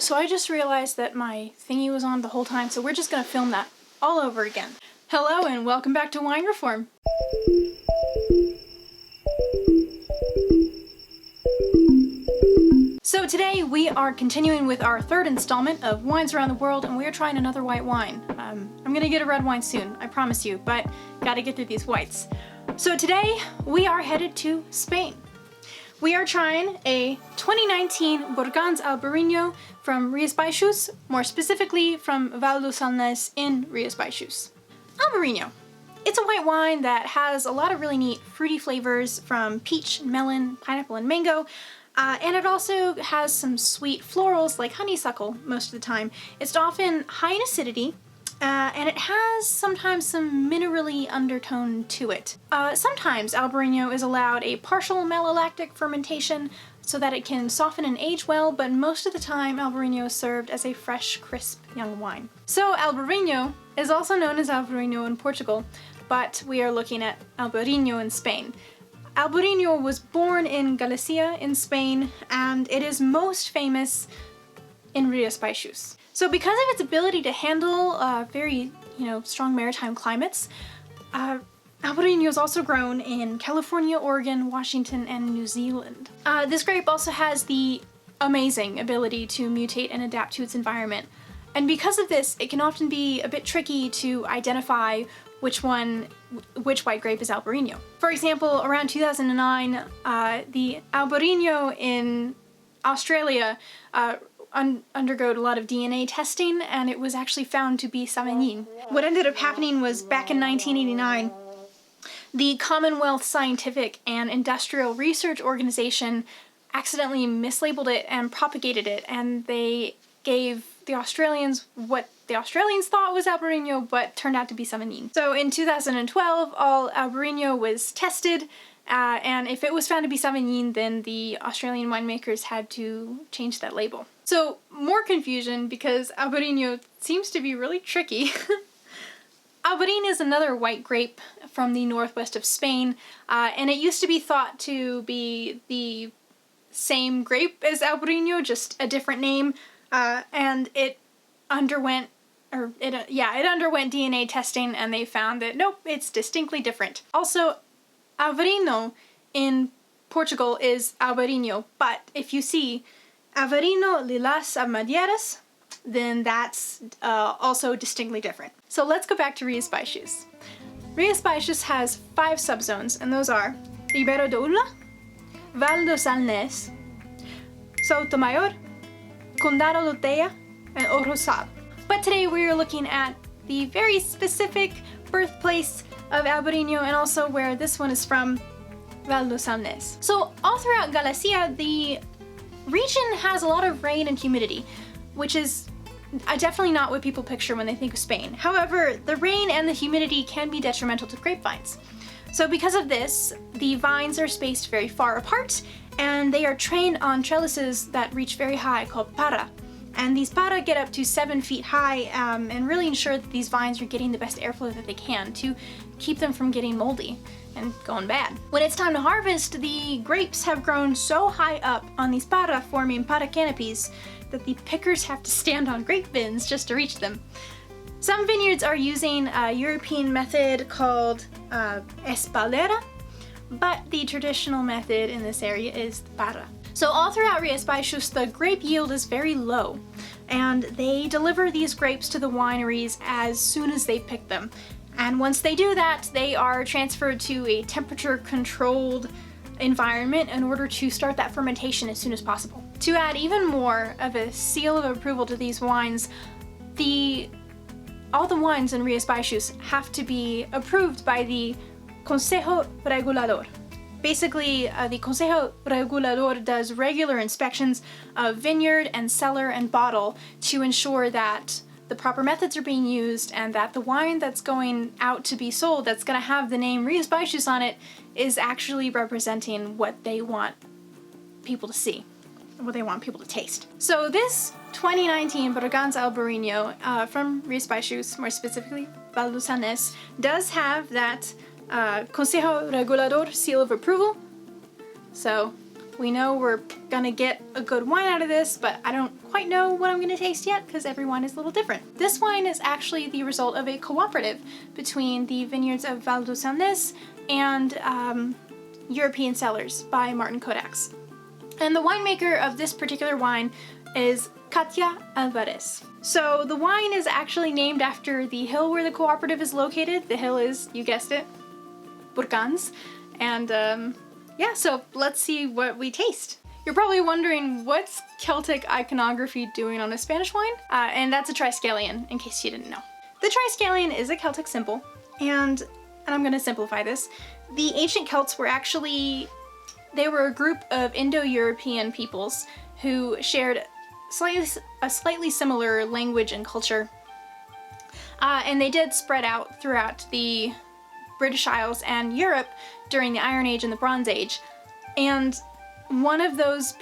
So I just realized that my thingy was on the whole time, so we're just gonna film that all over again. Hello and welcome back to Wine Reform. So today we are continuing with our third installment of Wines Around the World, and we're trying another white wine. I'm gonna get a red wine soon, I promise you, but gotta get through these whites. So today we are headed to Spain. We are trying a 2019 Burgáns Albariño from Rías Baixas, more specifically from Val do Salnés in Rías Baixas. Alvarinho. It's a white wine that has a lot of really neat fruity flavors from peach, melon, pineapple, and mango. And it also has some sweet florals like honeysuckle most of the time. It's often high in acidity, and it has sometimes some minerally undertone to it. Sometimes Albarinho is allowed a partial malolactic fermentation so that it can soften and age well, but most of the time Albarinho is served as a fresh, crisp young wine. So Albarinho is also known as Alvarinho in Portugal, but we are looking at Albarinho in Spain. Albarinho was born in Galicia in Spain, and it is most famous in Rías Baixas. So because of its ability to handle very, strong maritime climates, Albarinho is also grown in California, Oregon, Washington, and New Zealand. This grape also has the amazing ability to mutate and adapt to its environment. And because of this, it can often be a bit tricky to identify which white grape is Albarinho. For example, around 2009, the Albarinho in Australia undergo a lot of DNA testing, and it was actually found to be Savagnin. What ended up happening was back in 1989, the Commonwealth Scientific and Industrial Research Organization accidentally mislabeled it and propagated it, and they gave the Australians what the Australians thought was Albarinho, but turned out to be Savagnin. So in 2012, all Albarinho was tested, and if it was found to be Savagnin, then the Australian winemakers had to change that label. So more confusion because Albarinho seems to be really tricky. Albarin is another white grape from the northwest of Spain, and it used to be thought to be the same grape as Albarinho, just a different name, and it underwent DNA testing, and they found that nope, it's distinctly different. Also, Alvarinho in Portugal is Alvarinho, but if you see Alvarinho Lilás of Madeira, then that's also distinctly different. So let's go back to Rías Baixas. Rías Baixas has 5 subzones, and those are Ribeira do Ulla, Val do Salnés, Sotomayor, Condado do Teia, and O Rosado. But today we are looking at the very specific birthplace of Albarinho and also where this one is from, Val do Salnés. So all throughout Galicia, the region has a lot of rain and humidity, which is definitely not what people picture when they think of Spain. However, the rain and the humidity can be detrimental to grapevines. So because of this, the vines are spaced very far apart, and they are trained on trellises that reach very high called para. And these para get up to 7 feet high and really ensure that these vines are getting the best airflow that they can to keep them from getting moldy and going bad. When it's time to harvest, the grapes have grown so high up on these para, forming para canopies, that the pickers have to stand on grape bins just to reach them. Some vineyards are using a European method called espaldera, but the traditional method in this area is the para. So all throughout Rías Baixas, the grape yield is very low, and they deliver these grapes to the wineries as soon as they pick them. And once they do that, they are transferred to a temperature-controlled environment in order to start that fermentation as soon as possible. To add even more of a seal of approval to these wines, all the wines in Rías Baixas have to be approved by the Consejo Regulador. Basically, the Consejo Regulador does regular inspections of vineyard and cellar and bottle to ensure that the proper methods are being used and that the wine that's going out to be sold, that's going to have the name Rías Baixas on it, is actually representing what they want people to see, what they want people to taste. So this 2019 Burgáns Albariño from Rías Baixas, more specifically Val do Salnés, does have that Consejo Regulador seal of approval. So We know we're gonna get a good wine out of this, but I don't quite know what I'm gonna taste yet because every wine is a little different. This wine is actually the result of a cooperative between the vineyards of Val do Salnés and European Cellars by Martin Kodaks. And the winemaker of this particular wine is Katia Alvarez. So the wine is actually named after the hill where the cooperative is located. The hill is, you guessed it, Burgáns. And yeah, so let's see what we taste. You're probably wondering, what's Celtic iconography doing on a Spanish wine? And that's a triskelion, in case you didn't know. The triskelion is a Celtic symbol, and I'm gonna simplify this. The ancient Celts were actually, they were a group of Indo-European peoples who shared a slightly similar language and culture. And they did spread out throughout the British Isles and Europe during the Iron Age and the Bronze Age. And one of those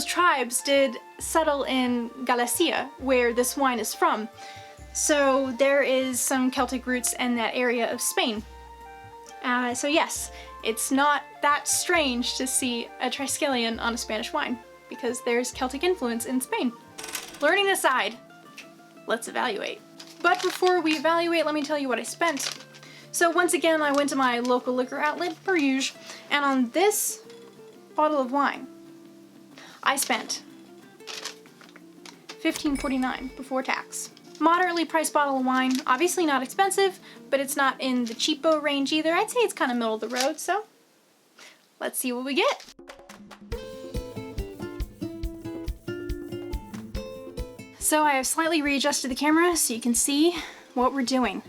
tribes did settle in Galicia, where this wine is from. So there is some Celtic roots in that area of Spain. So yes, it's not that strange to see a triskelion on a Spanish wine, because there's Celtic influence in Spain. Learning aside, let's evaluate. But before we evaluate, let me tell you what I spent. So once again, I went to my local liquor outlet, per usual, and on this bottle of wine, I spent $15.49 before tax. Moderately priced bottle of wine, obviously not expensive, but it's not in the cheapo range either. I'd say it's kind of middle of the road, so let's see what we get. So I have slightly readjusted the camera so you can see what we're doing.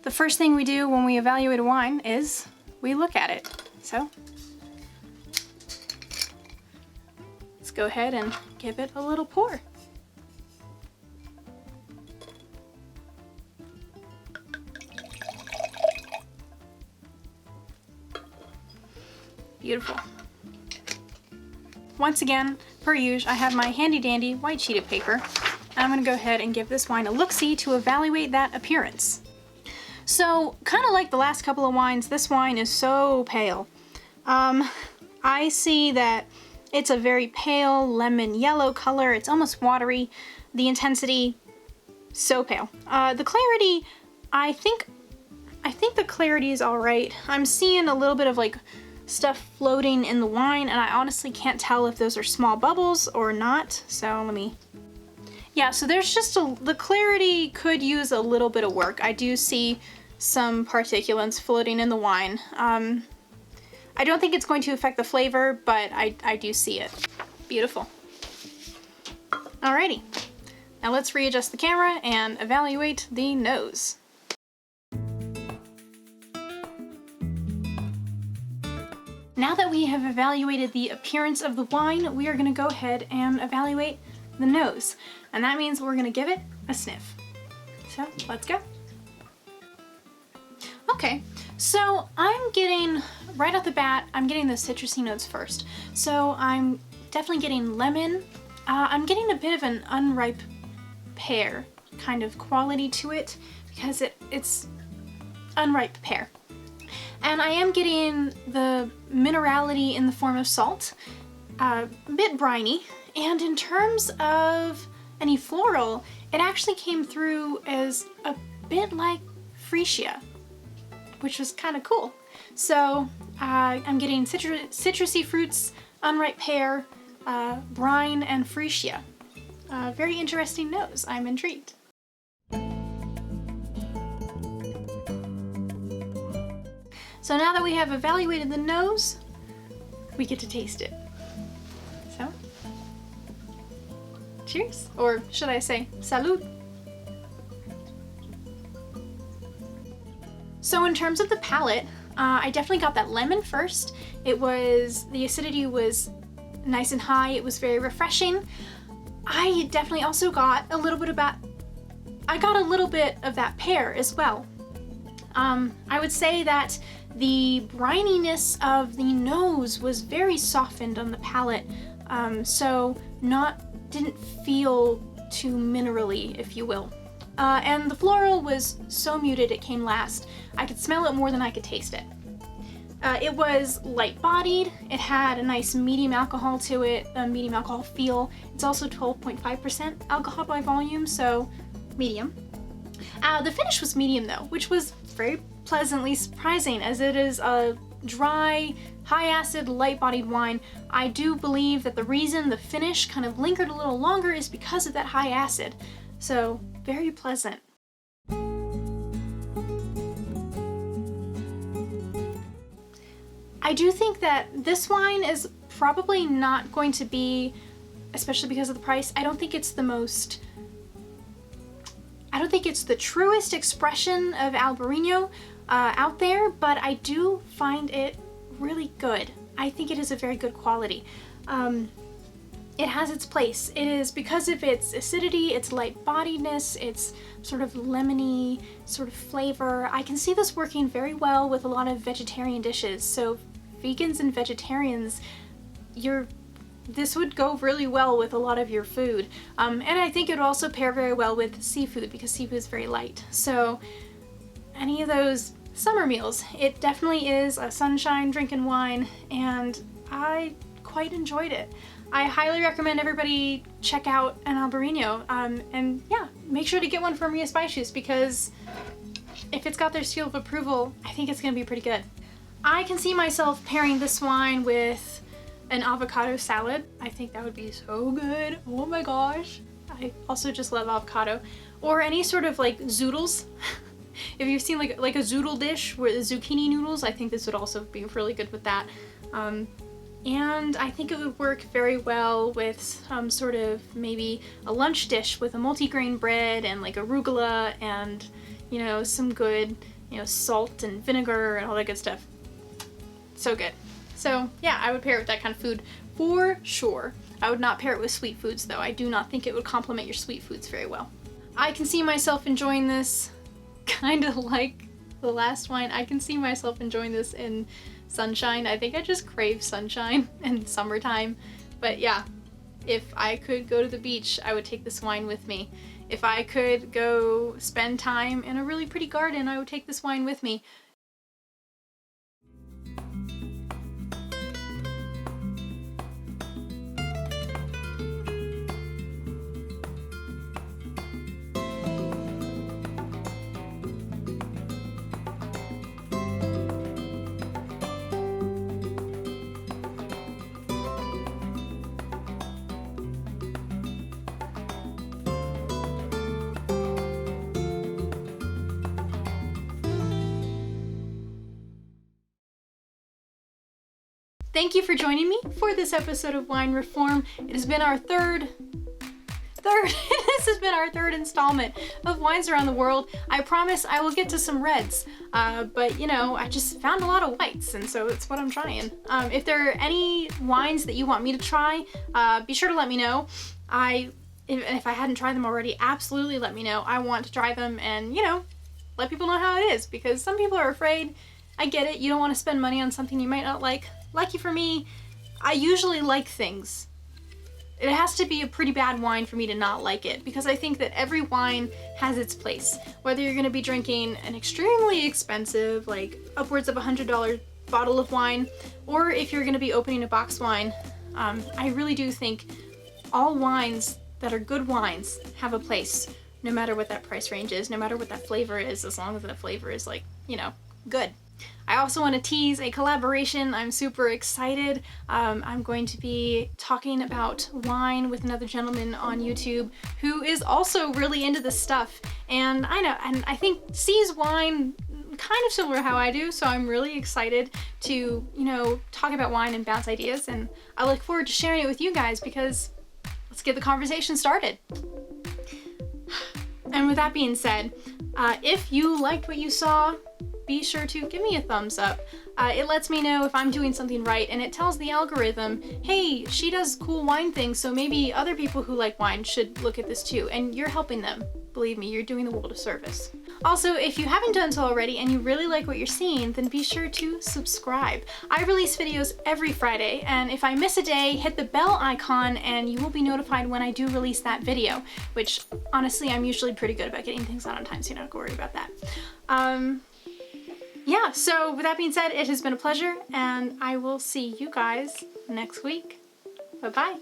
The first thing we do when we evaluate a wine is we look at it. So let's go ahead and give it a little pour. Beautiful. Once again, per usual, I have my handy dandy white sheet of paper. And I'm gonna go ahead and give this wine a look-see to evaluate that appearance. So, kind of like the last couple of wines, this wine is so pale. I see that it's a very pale lemon yellow color. It's almost watery. The intensity, so pale. The clarity, I think the clarity is all right. I'm seeing a little bit of like stuff floating in the wine, and I honestly can't tell if those are small bubbles or not. So let me. Yeah, so there's just the clarity could use a little bit of work. I do see some particulates floating in the wine. I don't think it's going to affect the flavor, but I do see it. Beautiful. Alrighty, now let's readjust the camera and evaluate the nose. Now that we have evaluated the appearance of the wine, we are going to go ahead and evaluate the nose. And that means we're going to give it a sniff. So let's go. Okay, so I'm getting, right off the bat, I'm getting the citrusy notes first. So I'm definitely getting lemon. I'm getting a bit of an unripe pear kind of quality to it because it's unripe pear. And I am getting the minerality in the form of salt, a bit briny. And in terms of any floral, it actually came through as a bit like freesia, which was kind of cool. So I'm getting citrusy fruits, unripe pear, brine, and freesia. Very interesting nose. I'm intrigued. So now that we have evaluated the nose, we get to taste it. So, cheers, or should I say, salud. So in terms of the palate, I definitely got that lemon first. The acidity was nice and high. It was very refreshing. I definitely also got a little bit of that pear as well. I would say that the brininess of the nose was very softened on the palate, so didn't feel too minerally, if you will. And the floral was so muted it came last. I could smell it more than I could taste it. It was light-bodied, it had a nice medium alcohol to it, a medium alcohol feel. It's also 12.5% alcohol by volume, so medium. The finish was medium though, which was very pleasantly surprising as it is a dry, high-acid, light-bodied wine. I do believe that the reason the finish kind of lingered a little longer is because of that high acid. So, very pleasant. I do think that this wine is probably not going to be, especially because of the price, I don't think it's the truest expression of Albariño out there, but I do find it really good. I think it is a very good quality. It has its place. It is because of its acidity, its light-bodiedness, its sort of lemony sort of flavor. I can see this working very well with a lot of vegetarian dishes. So vegans and vegetarians, this would go really well with a lot of your food. And I think it would also pair very well with seafood because seafood is very light. So any of those summer meals, it definitely is a sunshine drinking wine, and I quite enjoyed it. I highly recommend everybody check out an Albariño, and yeah, make sure to get one from Rías Baixas because if it's got their seal of approval, I think it's gonna be pretty good. I can see myself pairing this wine with an avocado salad. I think that would be so good. Oh my gosh. I also just love avocado. Or any sort of like zoodles. If you've seen like a zoodle dish where the zucchini noodles, I think this would also be really good with that. And I think it would work very well with some sort of maybe a lunch dish with a multigrain bread and like arugula and, you know, some good, you know, salt and vinegar and all that good stuff. So good. So yeah, I would pair it with that kind of food for sure. I would not pair it with sweet foods though. I do not think it would complement your sweet foods very well. I can see myself enjoying this kind of like the last wine. I can see myself enjoying this in sunshine. I think I just crave sunshine and summertime. But yeah, if I could go to the beach, I would take this wine with me. If I could go spend time in a really pretty garden, I would take this wine with me. Thank you for joining me for this episode of Wine Reform. It has been our third this has been our third installment of Wines Around the World. I promise I will get to some reds, but you know, I just found a lot of whites, and so it's what I'm trying. If there are any wines that you want me to try, be sure to let me know. If I hadn't tried them already, absolutely let me know. I want to try them and, you know, let people know how it is, because some people are afraid. I get it, you don't want to spend money on something you might not like. Lucky for me, I usually like things. It has to be a pretty bad wine for me to not like it, because I think that every wine has its place. Whether you're going to be drinking an extremely expensive, like upwards of $100 bottle of wine, or if you're going to be opening a box wine, I really do think all wines that are good wines have a place, no matter what that price range is, no matter what that flavor is, as long as that flavor is, like, you know, good. I also want to tease a collaboration. I'm super excited. I'm going to be talking about wine with another gentleman on YouTube who is also really into this stuff. And I think sees wine kind of similar to how I do, so I'm really excited to, you know, talk about wine and bounce ideas, and I look forward to sharing it with you guys, because let's get the conversation started. And with that being said, if you liked what you saw, be sure to give me a thumbs up. It lets me know if I'm doing something right, and it tells the algorithm, hey, she does cool wine things, so maybe other people who like wine should look at this too, and you're helping them. Believe me, you're doing the world a service. Also, if you haven't done so already and you really like what you're seeing, then be sure to subscribe. I release videos every Friday, and if I miss a day, hit the bell icon and you will be notified when I do release that video, which honestly, I'm usually pretty good about getting things out on time, so you don't have to worry about that. Yeah, so with that being said, it has been a pleasure, and I will see you guys next week. Bye-bye.